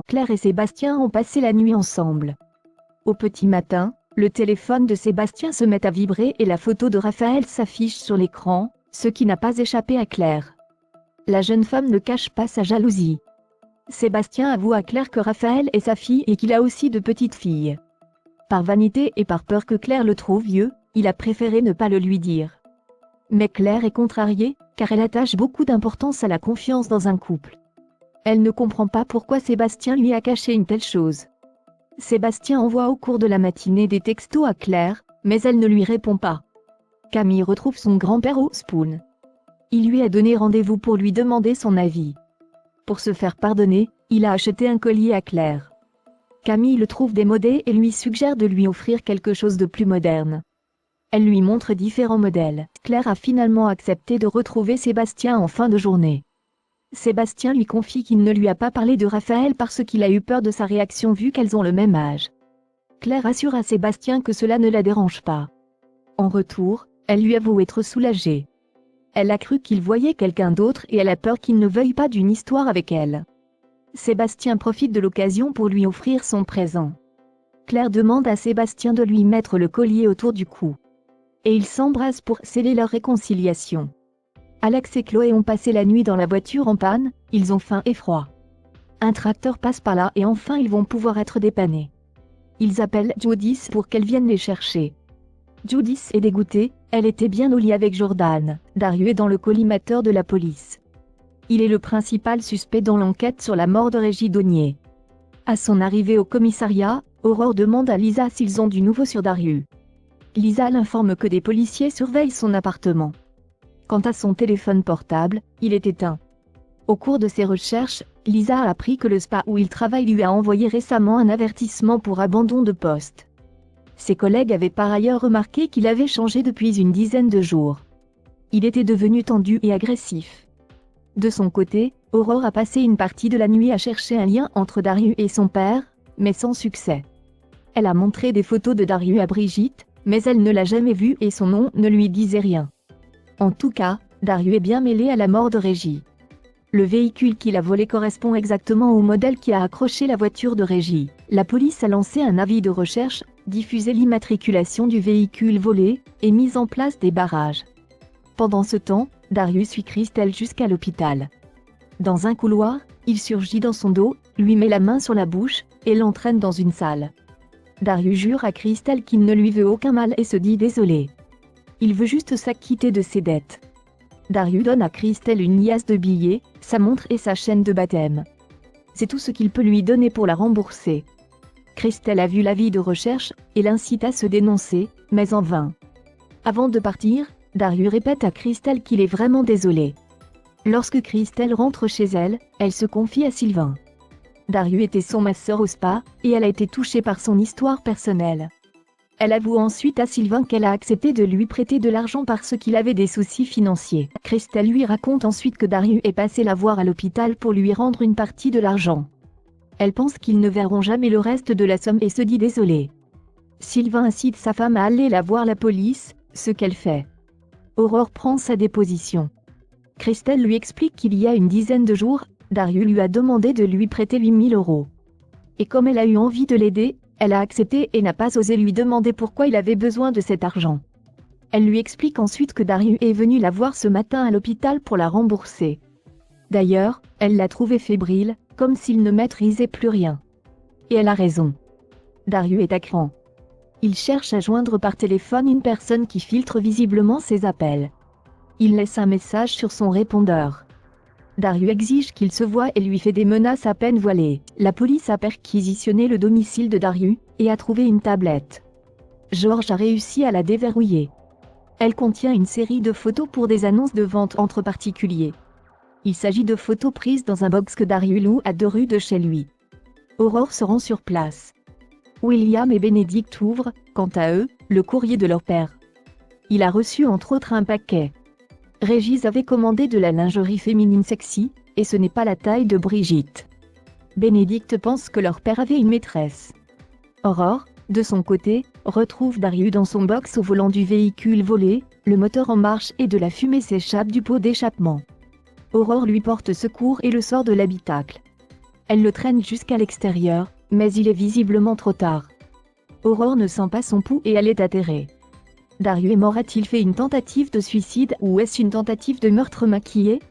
Claire et Sébastien ont passé la nuit ensemble. Au petit matin, le téléphone de Sébastien se met à vibrer et la photo de Raphaël s'affiche sur l'écran, ce qui n'a pas échappé à Claire. La jeune femme ne cache pas sa jalousie. Sébastien avoue à Claire que Raphaël est sa fille et qu'il a aussi de petites filles. Par vanité et par peur que Claire le trouve vieux, il a préféré ne pas le lui dire. Mais Claire est contrariée, car elle attache beaucoup d'importance à la confiance dans un couple. Elle ne comprend pas pourquoi Sébastien lui a caché une telle chose. Sébastien envoie au cours de la matinée des textos à Claire, mais elle ne lui répond pas. Camille retrouve son grand-père au Spoon. Il lui a donné rendez-vous pour lui demander son avis. Pour se faire pardonner, il a acheté un collier à Claire. Camille le trouve démodé et lui suggère de lui offrir quelque chose de plus moderne. Elle lui montre différents modèles. Claire a finalement accepté de retrouver Sébastien en fin de journée. Sébastien lui confie qu'il ne lui a pas parlé de Raphaël parce qu'il a eu peur de sa réaction vu qu'elles ont le même âge. Claire assure à Sébastien que cela ne la dérange pas. En retour, elle lui avoue être soulagée. Elle a cru qu'il voyait quelqu'un d'autre et elle a peur qu'il ne veuille pas d'une histoire avec elle. Sébastien profite de l'occasion pour lui offrir son présent. Claire demande à Sébastien de lui mettre le collier autour du cou. Et ils s'embrassent pour sceller leur réconciliation. Alex et Chloé ont passé la nuit dans la voiture en panne, ils ont faim et froid. Un tracteur passe par là et enfin ils vont pouvoir être dépannés. Ils appellent Judith pour qu'elle vienne les chercher. Judith est dégoûtée, elle était bien au lit avec Jordan. Darius est dans le collimateur de la police. Il est le principal suspect dans l'enquête sur la mort de Régis Daunier. À son arrivée au commissariat, Aurore demande à Lisa s'ils ont du nouveau sur Darius. Lisa l'informe que des policiers surveillent son appartement. Quant à son téléphone portable, il est éteint. Au cours de ses recherches, Lisa a appris que le spa où il travaille lui a envoyé récemment un avertissement pour abandon de poste. Ses collègues avaient par ailleurs remarqué qu'il avait changé depuis une dizaine de jours. Il était devenu tendu et agressif. De son côté, Aurore a passé une partie de la nuit à chercher un lien entre Darius et son père, mais sans succès. Elle a montré des photos de Darius à Brigitte, mais elle ne l'a jamais vu et son nom ne lui disait rien. En tout cas, Darius est bien mêlé à la mort de Régis. Le véhicule qu'il a volé correspond exactement au modèle qui a accroché la voiture de Régis. La police a lancé un avis de recherche, diffusé l'immatriculation du véhicule volé, et mis en place des barrages. Pendant ce temps, Darius suit Christelle jusqu'à l'hôpital. Dans un couloir, il surgit dans son dos, lui met la main sur la bouche, et l'entraîne dans une salle. Darius jure à Christelle qu'il ne lui veut aucun mal et se dit désolé. Il veut juste s'acquitter de ses dettes. Darius donne à Christelle une liasse de billets, sa montre et sa chaîne de baptême. C'est tout ce qu'il peut lui donner pour la rembourser. Christelle a vu l'avis de recherche, et l'incite à se dénoncer, mais en vain. Avant de partir, Darius répète à Christelle qu'il est vraiment désolé. Lorsque Christelle rentre chez elle, elle se confie à Sylvain. Darius était son masseur au spa, et elle a été touchée par son histoire personnelle. Elle avoue ensuite à Sylvain qu'elle a accepté de lui prêter de l'argent parce qu'il avait des soucis financiers. Christelle lui raconte ensuite que Darius est passé la voir à l'hôpital pour lui rendre une partie de l'argent. Elle pense qu'ils ne verront jamais le reste de la somme et se dit désolée. Sylvain incite sa femme à aller la voir la police, ce qu'elle fait. Aurore prend sa déposition. Christelle lui explique qu'il y a une dizaine de jours, Darius lui a demandé de lui prêter 8 000 €. Et comme elle a eu envie de l'aider, elle a accepté et n'a pas osé lui demander pourquoi il avait besoin de cet argent. Elle lui explique ensuite que Darius est venu la voir ce matin à l'hôpital pour la rembourser. D'ailleurs, elle l'a trouvé fébrile, comme s'il ne maîtrisait plus rien. Et elle a raison. Darius est à cran. Il cherche à joindre par téléphone une personne qui filtre visiblement ses appels. Il laisse un message sur son répondeur. Darius exige qu'il se voie et lui fait des menaces à peine voilées. La police a perquisitionné le domicile de Darius, et a trouvé une tablette. Georges a réussi à la déverrouiller. Elle contient une série de photos pour des annonces de vente entre particuliers. Il s'agit de photos prises dans un box que Darius loue à 2 rues de chez lui. Aurore se rend sur place. William et Bénédicte ouvrent, quant à eux, le courrier de leur père. Il a reçu entre autres un paquet. Régis avait commandé de la lingerie féminine sexy, et ce n'est pas la taille de Brigitte. Bénédicte pense que leur père avait une maîtresse. Aurore, de son côté, retrouve Darius dans son box au volant du véhicule volé, le moteur en marche et de la fumée s'échappe du pot d'échappement. Aurore lui porte secours et le sort de l'habitacle. Elle le traîne jusqu'à l'extérieur, mais il est visiblement trop tard. Aurore ne sent pas son pouls et elle est atterrée. Darius est mort. A-t-il fait une tentative de suicide ou est-ce une tentative de meurtre maquillé ?